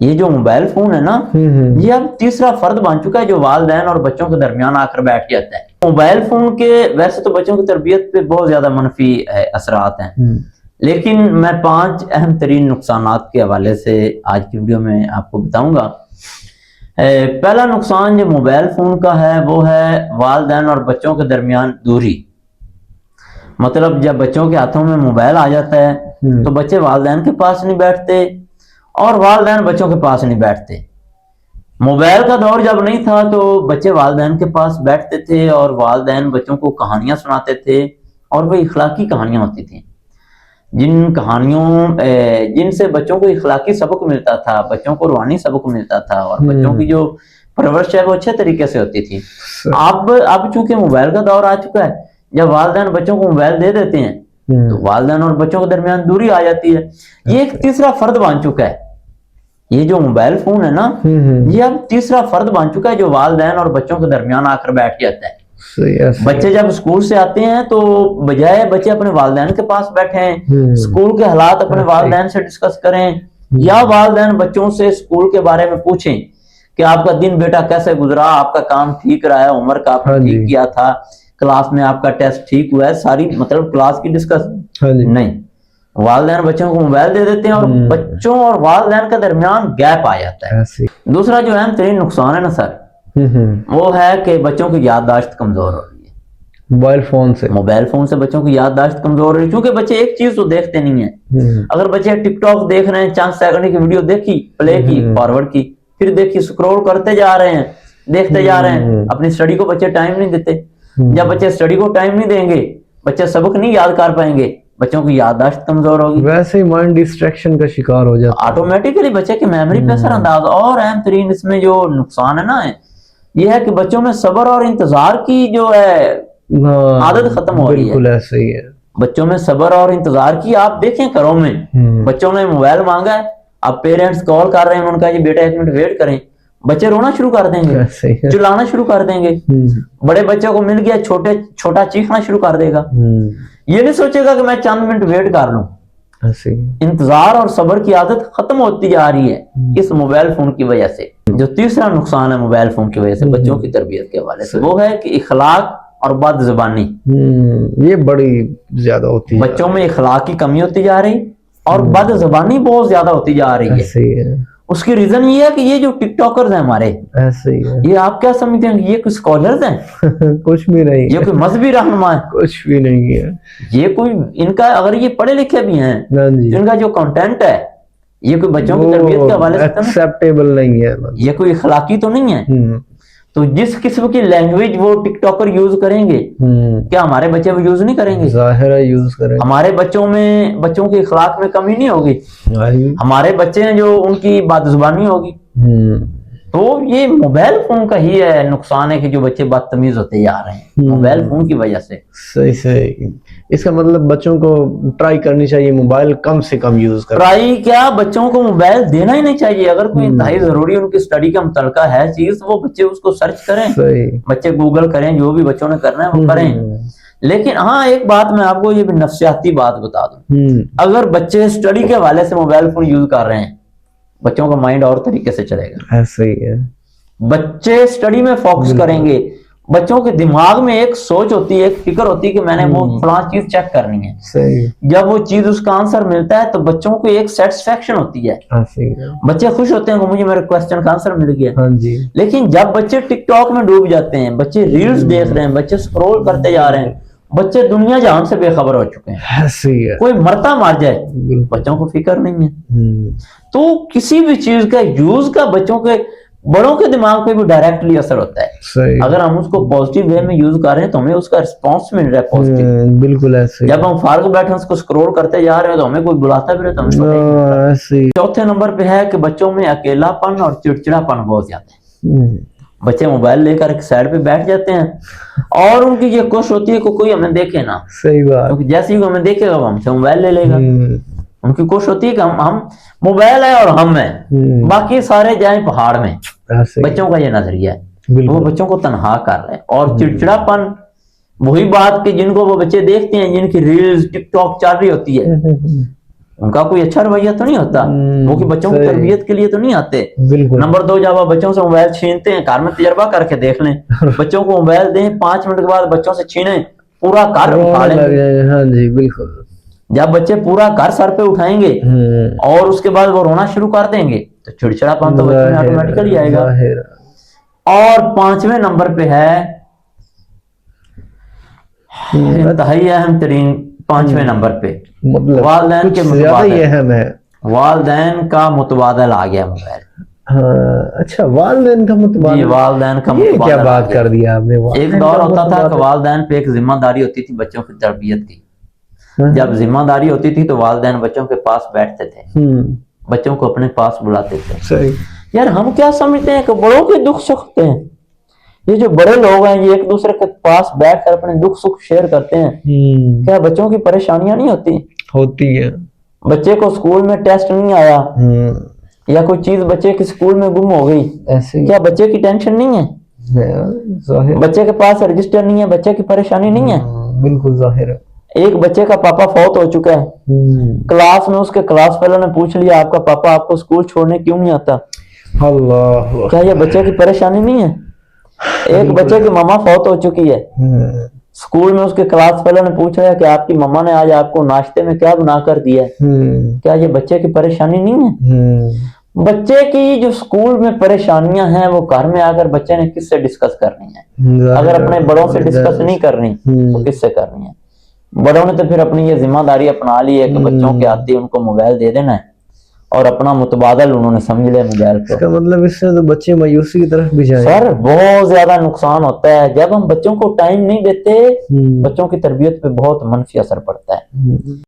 ये जो mobile phone है ना, ये अब तीसरा फर्द बन चुका है जो वालिदैन और बच्चों के दरमियान आकर बैठ जाता है। मोबाइल फोन के वैसे तो बच्चों की तरबियत पे बहुत ज्यादा मनफी असरात हैं, लेकिन मैं 5 अहम तरीन नुकसानात के हवाले से आज की वीडियो में आपको बताऊंगा। पहला नुकसान जो मोबाइल फोन का है वो है वालिदैन और बच्चों के दरमियान दूरी। मतलब जब बच्चों के हाथों में मोबाइल आ जाता है तो बच्चे वालिदैन के पास नहीं बैठते और वालिदैन बच्चों के पास नहीं बैठते। मोबाइल का दौर जब नहीं था तो बच्चे वालिदैन के पास बैठते थे और वालिदैन बच्चों को कहानियां सुनाते थे और वो इखलाकी कहानियां होती थी, जिन कहानियों जिनसे बच्चों को इखलाकी सबक मिलता था, बच्चों को रूहानी सबक मिलता था और बच्चों की जो परवरिश है वो अच्छे तरीके से होती थी। अब चूंकि मोबाइल का दौर आ चुका है, जब वालिदैन बच्चों को मोबाइल दे देते हैं तो वालिदैन और बच्चों के दरमियान दूरी आ जाती है। ये एक तीसरा फर्द बन चुका है। ये जो मोबाइल फोन है ना, ये अब तीसरा फर्द बन चुका है जो वालिदैन और बच्चों के दरमियान आकर बैठ जाता है। बच्चे जब स्कूल से आते हैं तो बजाय बच्चे अपने वालिदैन के पास बैठे स्कूल के हालात अपने वालिदैन से डिस्कस करें या वालिदैन बच्चों से स्कूल के बारे में पूछें कि आपका दिन बेटा कैसे गुजरा, आपका काम ठीक रहा है, होमवर्क आपने ठीक किया था, क्लास में आपका टेस्ट ठीक हुआ है, सारी मतलब क्लास की डिस्कस नहीं। वालिदैन बच्चों को मोबाइल दे देते हैं और बच्चों और वालिदैन के दरमियान गैप आ जाता है। दूसरा जो अहम तरीन नुकसान है ना सर, वो है कि बच्चों की याददाश्त कमजोर हो रही है मोबाइल फोन से बच्चों की याददाश्त कमजोर हो रही है, क्योंकि बच्चे एक चीज तो देखते नहीं है। अगर बच्चे टिकटॉक देख रहे हैं, 5 सेकंड की वीडियो देखी, प्ले की, फॉरवर्ड की, फिर देखी, स्क्रॉल करते जा रहे हैं, देखते जा रहे हैं, अपनी स्टडी को बच्चे टाइम नहीं देते। जब बच्चे स्टडी को टाइम नहीं देंगे, बच्चे सबक नहीं याद कर पाएंगे, बच्चों की याददाश्त कमजोर होगी, वैसे ही माइंड डिस्ट्रैक्शन का शिकार हो जाता है, ऑटोमेटिकली बच्चे की मेमोरी पे असर अंदाज। और अहम तरीन इसमें जो नुकसान है ना, ये है कि बच्चों में सब्र और इंतजार की जो है आदत खत्म हो रही है। बिल्कुल ऐसे ही है, बच्चों में सब्र और इंतजार की। आप देखें घरों में बच्चों ने मोबाइल मांगा है, अब पेरेंट्स कॉल कर रहे हैं, उनका जी बेटा 1 मिनट वेट करें, बच्चे रोना शुरू कर देंगे, चिल्लाना शुरू कर देंगे। बड़े बच्चों को मिल गया, छोटा चीखना शुरू कर देगा, ये नहीं सोचेगा कि मैं चंद मिनट वेट कर लूं। इंतजार और सब्र की आदत खत्म होती जा रही है इस मोबाइल फोन की वजह से। जो तीसरा नुकसान है मोबाइल फोन की वजह से बच्चों की तरबियत के हवाले से, वो है कि इखलाक और बदजुबानी। ये बड़ी ज्यादा होती है, बच्चों में इखलाक की कमी होती जा रही और बदजुबानी बहुत ज्यादा होती जा रही है। उसकी रीजन ये है कि ये जो टिकटॉकर्स हैं हमारे, ऐसे ही है। ये आप क्या समझते हैं, ये कोई स्कॉलर्स हैं? कुछ भी नहीं, ये कोई मजहबी रहनुमा है? कुछ भी नहीं है। ये कोई इनका, अगर ये पढ़े लिखे भी हैं तो इनका जो कंटेंट है ये कोई बच्चों की तरबियत के हवाले से एक्सेप्टेबल नहीं है, ये कोई इखलाकी तो नहीं है। तो जिस किस्म की लैंग्वेज वो टिकटॉकर यूज करेंगे, क्या हमारे बच्चे वो यूज नहीं करेंगे? जाहिर है यूज करेंगे। हमारे बच्चों की इखलाक में कमी नहीं होगी, हमारे बच्चे हैं जो उनकी बदजुबानी होगी। तो ये मोबाइल फोन का ही है नुकसान है कि जो बच्चे बदतमीज होते जा रहे हैं मोबाइल फोन की वजह से। सही। इसका मतलब बच्चों को ट्राई करनी चाहिए मोबाइल कम से कम यूज करें। ट्राई क्या, बच्चों को मोबाइल देना ही नहीं चाहिए। अगर कोई इंतहाई जरूरी उनकी स्टडी का मुतलका है चीज, वो बच्चे उसको सर्च करें, बच्चे गूगल करें, जो भी बच्चों ने करना है वो करें। लेकिन हाँ, एक बात मैं आपको ये भी नफ्सियाती बात बता दूं, अगर बच्चे स्टडी के हवाले से मोबाइल फोन यूज कर रहे हैं, बच्चों का माइंड और तरीके से चलेगा। ऐसे ही है, बच्चे स्टडी में फोकस करेंगे, बच्चों के दिमाग में एक सोच होती है, एक फिक्र होती है कि मैंने वो फलां चीज चेक करनी है। सही। जब वो चीज उसका आंसर मिलता है तो बच्चों को एक सेटिस्फेक्शन होती है, बच्चे खुश होते हैं कि मुझे मेरे क्वेश्चन का आंसर मिल गया। हाँ जी। लेकिन जब बच्चे टिकटॉक में डूब जाते हैं, बच्चे रील्स देख रहे हैं, बच्चे स्क्रॉल करते जा रहे हैं, बच्चे दुनिया जहां से बेखबर हो चुके हैं। ऐसे ही है। कोई मरता मार जाए, बच्चों को फिक्र नहीं है। तो किसी भी चीज का यूज का बच्चों के, बड़ों के दिमाग पे भी डायरेक्टली असर होता है। सही। अगर हम उसको पॉजिटिव वे में यूज कर रहे हैं तो हमें उसका रिस्पॉन्स मिल रहा है पॉजिटिव। बिल्कुल ऐसे। जब हम फारग बैठे उसको स्क्रॉल करते जा रहे हैं तो हमें कोई बुलाता भी रहता है। ऐसे। चौथे नंबर पे है कि बच्चों में अकेलापन और चिड़चिड़ापन बहुत ज्यादा है। बच्चे मोबाइल लेकर एक साइड पे बैठ जाते हैं और उनकी ये कोशिश होती है कि कोई हमें देखे ना। सही बात। क्योंकि जैसे ही हमें देखेगा वो हमसे मोबाइल ले लेगा। उनकी कोशिश होती है कि हम मोबाइल है और हम हैं, बाकी सारे जाएं पहाड़ में। बच्चों का ये नजरिया है, वो बच्चों को तनहा कर रहे हैं। और चिड़चिड़ापन, वही बात कि जिनको वो बच्चे देखते हैं, जिनकी रील्स टिकटॉक चल रही होती है, उनका कोई अच्छा रवैया तो नहीं होता, वो कि बच्चों की सही। तरबियत के लिए तो नहीं आते। बिल्कुल। नंबर 2, जब आप बच्चों से मोबाइल छीनते हैं, घर में तजर्बा करके देख लें, बच्चों को मोबाइल दें, 5 मिनट के बाद बच्चों से छीने, पूरा घर उठा रोने लग लेंगे। जाए, हाँ जी बिल्कुल। जब बच्चे पूरा घर सर पे उठाएंगे और उसके बाद वो रोना शुरू कर देंगे, तो चिड़चिड़ापन तो बच्चों में ऑटोमेटिकली आएगा। जाहिर। और 5वें नंबर पे है इंतहाई अहम तरीन, 5वें नंबर पे मतलब वालिदैन कुछ के ज्यादा ही मुतबादल, अहम है। वालिदैन का मुतबादल आ गया मोबाइल। हाँ, अच्छा वालिदैन का जी, मुतबादल, वालिदैन का ये क्या मुतबादल आ बात गया। कर दिया आपने। एक वालिदैन दौर का होता था कि मुतबादल। वालिदैन पे एक जिम्मेदारी होती थी बच्चों की तरबियत की। हाँ। जब जिम्मेदारी होती थी तो वालिदैन बच्चों के पास बैठते थे, बच्चों को अपने पास बुलाते थे। सही। यार हम क्या समझते हैं कि बड़ों के दुख सुख होते हैं, ये जो बड़े लोग हैं ये एक दूसरे के पास बैठकर अपने दुख सुख शेयर करते हैं, क्या बच्चों की परेशानियां नहीं होती? होती है। बच्चे को स्कूल में टेस्ट नहीं आया या कोई चीज बच्चे के स्कूल में गुम हो गई, ऐसे क्या बच्चे की टेंशन नहीं है? जाहिर। बच्चे के पास रजिस्टर नहीं है, बच्चे की परेशानी नहीं है? बिल्कुल जाहिर है। एक बच्चे का पापा फौत हो चुका है, क्लास में उसके क्लास फेलो ने पूछ लिया आपका पापा आपको स्कूल छोड़ने क्यों नहीं आता? अल्लाह, क्या ये बच्चे की परेशानी नहीं है? एक बच्चे की मम्मा फौत हो चुकी है, स्कूल में उसके क्लास फेलो ने पूछा है कि आपकी मम्मा ने आज आपको नाश्ते में क्या बना कर दिया है? क्या ये बच्चे की परेशानी नहीं है? बच्चे की जो स्कूल में परेशानियां हैं वो घर में आकर बच्चे ने किससे डिस्कस करनी है? अगर अपने बड़ों से डिस्कस नहीं करनी तो किससे करनी है? बड़ों ने तो फिर अपनी ये जिम्मेदारी अपना ली है कि बच्चों के आते ही उनको मोबाइल दे देना है और अपना मुतबादल उन्होंने समझ लिया मोबाइल को। इसका मतलब इससे तो बच्चे मायूसी की तरफ भी जाएंगे। सर बहुत ज्यादा नुकसान होता है, जब हम बच्चों को टाइम नहीं देते बच्चों की तरबियत पे बहुत मनफी असर पड़ता है।